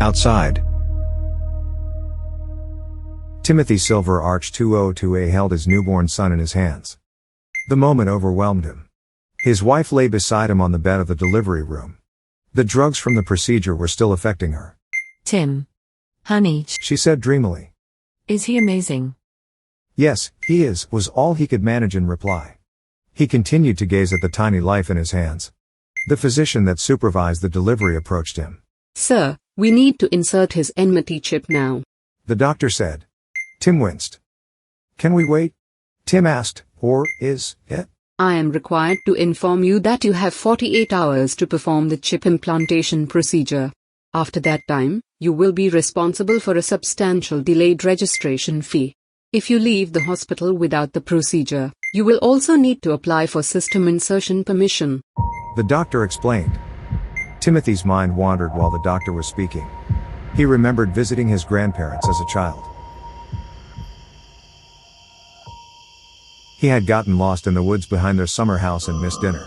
Outside. Timothy Silver Arch 202A held his newborn son in his hands. The moment overwhelmed him. His wife lay beside him on the bed of the delivery room. The drugs from the procedure were still affecting her. Tim. Honey, She said dreamily. is he amazing? Yes, he is, was all he could manage in reply. He continued to gaze at the tiny life in his hands. The physician that supervised the delivery approached him. Sir, we need to insert his Nmity chip now. The doctor said. Tim winced. Can we wait? Tim asked, or is it? I am required to inform you that you have 48 hours to perform the chip implantation procedure. After that time, you will be responsible for a substantial delayed registration fee. If you leave the hospital without the procedure, you will also need to apply for system insertion permission. The doctor explained. Timothy's mind wandered while the doctor was speaking. He remembered visiting his grandparents as a child. He had gotten lost in the woods behind their summer house and missed dinner.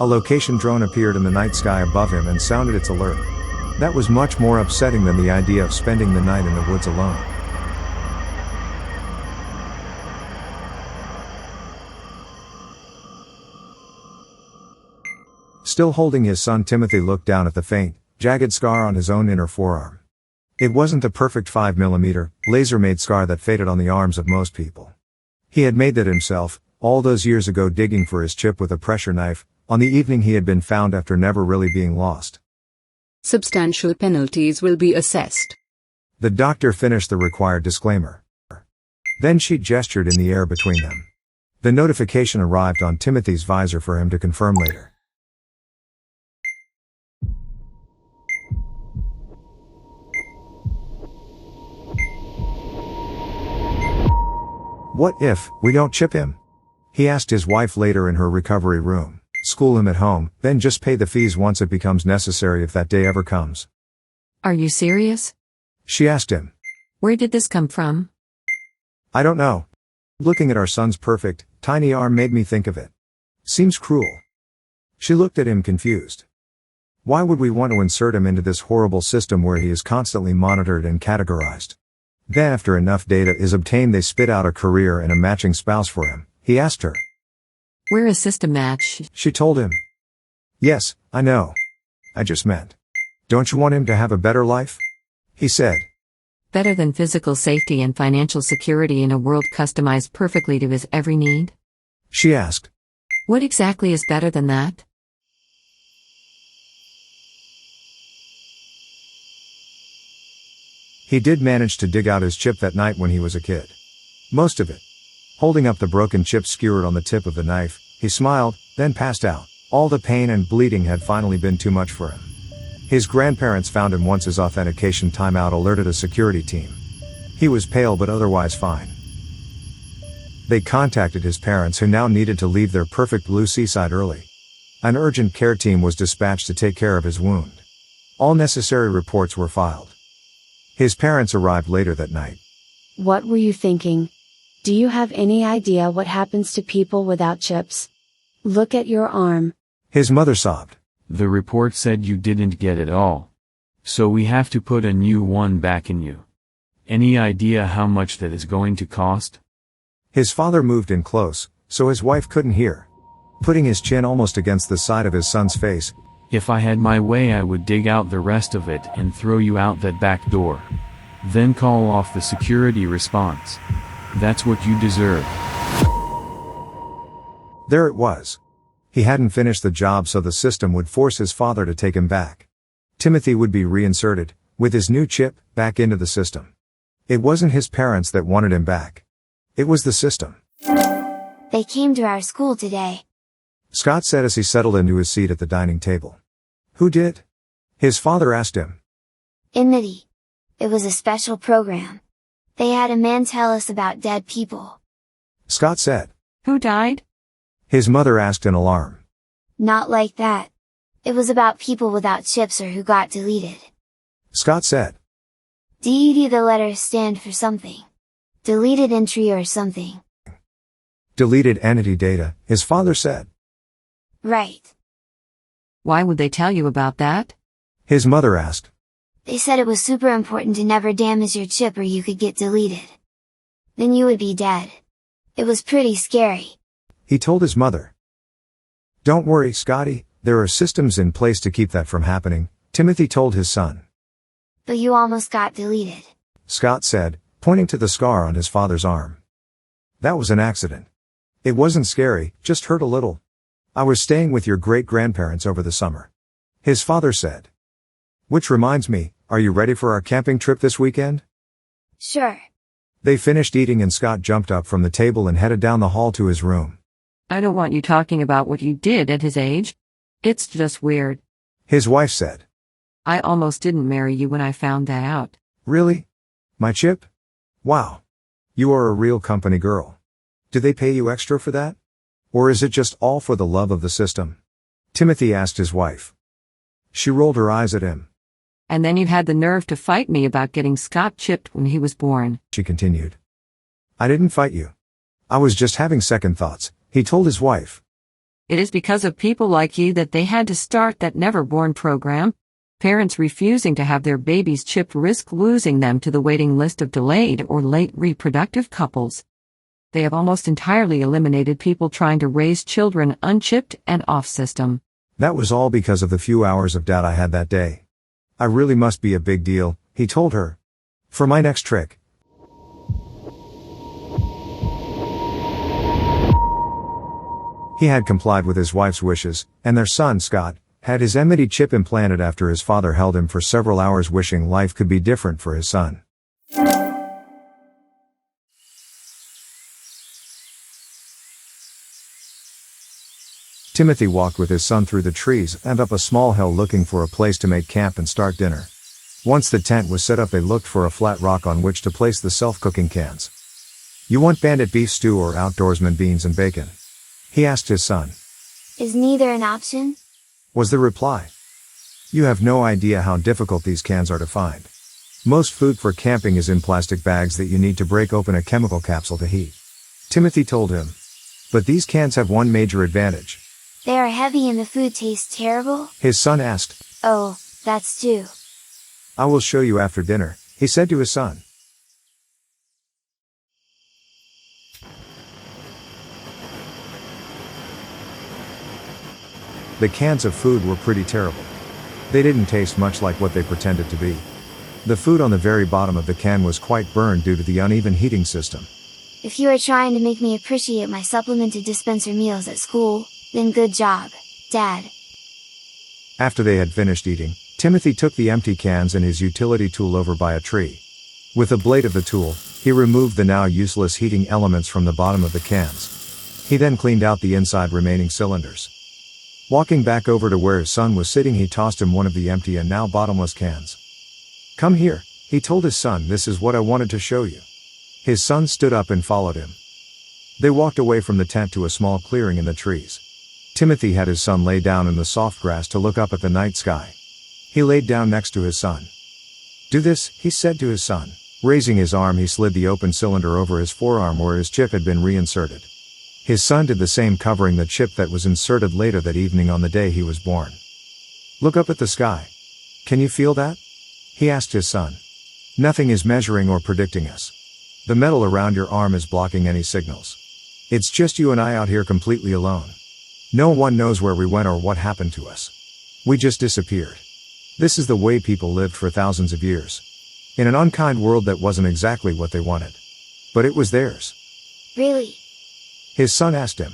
A location drone appeared in the night sky above him and sounded its alert. That was much more upsetting than the idea of spending the night in the woods alone. Still holding his son, Timothy looked down at the faint, jagged scar on his own inner forearm. It wasn't the perfect 5mm, laser-made scar that faded on the arms of most people. He had made that himself, all those years ago, digging for his chip with a pressure knife, on the evening he had been found after never really being lost. Substantial penalties will be assessed. The doctor finished the required disclaimer. Then she gestured in the air between them. The notification arrived on Timothy's visor for him to confirm later. What if we don't chip him? He asked his wife later in her recovery room. School him at home, then just pay the fees once it becomes necessary if that day ever comes. Are you serious? She asked him. Where did this come from? I don't know. Looking at our son's perfect, tiny arm made me think of it. Seems cruel. She looked at him confused. Why would we want to insert him into this horrible system where he is constantly monitored and categorized? Then after enough data is obtained they spit out a career and a matching spouse for him, he asked her. We're a system match. She told him. Yes, I know. I just meant. Don't you want him to have a better life? He said. Better than physical safety and financial security in a world customized perfectly to his every need? She asked. What exactly is better than that? He did manage to dig out his chip that night when he was a kid. Most of it. Holding up the broken chip skewered on the tip of the knife, he smiled, then passed out. All the pain and bleeding had finally been too much for him. His grandparents found him once his authentication timeout alerted a security team. He was pale but otherwise fine. They contacted his parents who now needed to leave their perfect blue seaside early. An urgent care team was dispatched to take care of his wound. All necessary reports were filed. His parents arrived later that night. What were you thinking? Do you have any idea what happens to people without chips? Look at your arm. His mother sobbed. The report said you didn't get it all. So we have to put a new one back in you. Any idea how much that is going to cost? His father moved in close, so his wife couldn't hear. Putting his chin almost against the side of his son's face. If I had my way I would dig out the rest of it and throw you out that back door. Then call off the security response. That's what you deserve. There it was. He hadn't finished the job, so the system would force his father to take him back. Timothy would be reinserted, with his new chip, back into the system. It wasn't his parents that wanted him back. It was the system. They came to our school today. Scott said as he settled into his seat at the dining table. Who did? His father asked him. Nmity. It was a special program. They had a man tell us about dead people. Scott said. Who died? His mother asked in alarm. Not like that. It was about people without chips or who got deleted. Scott said. DED, the letters stand for something. Deleted entry or something. Deleted entity data, his father said. Right. Why would they tell you about that? His mother asked. They said it was super important to never damage your chip or you could get deleted. Then you would be dead. It was pretty scary. He told his mother. Don't worry, Scotty, there are systems in place to keep that from happening, Timothy told his son. But you almost got deleted. Scott said, pointing to the scar on his father's arm. That was an accident. It wasn't scary, just hurt a little. I was staying with your great-grandparents over the summer. His father said. Which reminds me, are you ready for our camping trip this weekend? Sure. They finished eating and Scott jumped up from the table and headed down the hall to his room. I don't want you talking about what you did at his age. It's just weird. His wife said. I almost didn't marry you when I found that out. Really? My chip? Wow. You are a real company girl. Do they pay you extra for that? Or is it just all for the love of the system? Timothy asked his wife. She rolled her eyes at him. And then you had the nerve to fight me about getting Scott chipped when he was born. She continued. I didn't fight you. I was just having second thoughts, he told his wife. It is because of people like you that they had to start that never-born program. Parents refusing to have their babies chipped risk losing them to the waiting list of delayed or late reproductive couples. They have almost entirely eliminated people trying to raise children unchipped and off-system. That was all because of the few hours of doubt I had that day. I really must be a big deal, he told her. For my next trick. He had complied with his wife's wishes, and their son, Scott, had his Nmity chip implanted after his father held him for several hours wishing life could be different for his son. Timothy walked with his son through the trees and up a small hill looking for a place to make camp and start dinner. Once the tent was set up, they looked for a flat rock on which to place the self-cooking cans. You want bandit beef stew or outdoorsman beans and bacon? He asked his son. Is neither an option? Was the reply. You have no idea how difficult these cans are to find. Most food for camping is in plastic bags that you need to break open a chemical capsule to heat. Timothy told him. But these cans have one major advantage. They are heavy and the food tastes terrible? His son asked. Oh, that's true. I will show you after dinner, he said to his son. The cans of food were pretty terrible. They didn't taste much like what they pretended to be. The food on the very bottom of the can was quite burned due to the uneven heating system. If you are trying to make me appreciate my supplemented dispenser meals at school, then good job, Dad. After they had finished eating, Timothy took the empty cans and his utility tool over by a tree. With the blade of the tool, he removed the now useless heating elements from the bottom of the cans. He then cleaned out the inside remaining cylinders. Walking back over to where his son was sitting, he tossed him one of the empty and now bottomless cans. Come here, he told his son, this is what I wanted to show you. His son stood up and followed him. They walked away from the tent to a small clearing in the trees. Timothy had his son lay down in the soft grass to look up at the night sky. He laid down next to his son. Do this, he said to his son. Raising his arm, he slid the open cylinder over his forearm where his chip had been reinserted. His son did the same, covering the chip that was inserted later that evening on the day he was born. Look up at the sky. Can you feel that? He asked his son. Nothing is measuring or predicting us. The metal around your arm is blocking any signals. It's just you and I out here completely alone. No one knows where we went or what happened to us. We just disappeared. This is the way people lived for thousands of years. In an unkind world that wasn't exactly what they wanted. But it was theirs. Really? His son asked him.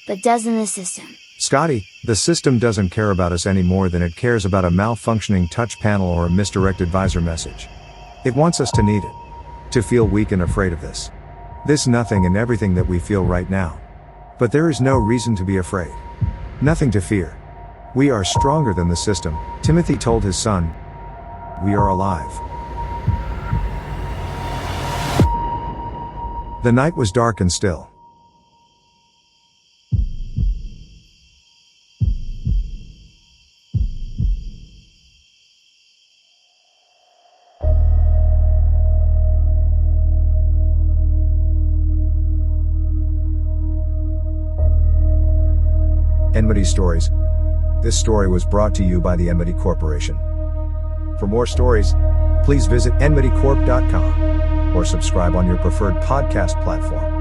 But doesn't the system? Scotty, the system doesn't care about us any more than it cares about a malfunctioning touch panel or a misdirected visor message. It wants us to need it. To feel weak and afraid of this. This nothing and everything that we feel right now. But there is no reason to be afraid. Nothing to fear. We are stronger than the system, Timothy told his son. We are alive. The night was dark and still. Nmity Stories. This story was brought to you by the Nmity Corporation. For more stories, please visit nmitycorp.com or subscribe on your preferred podcast platform.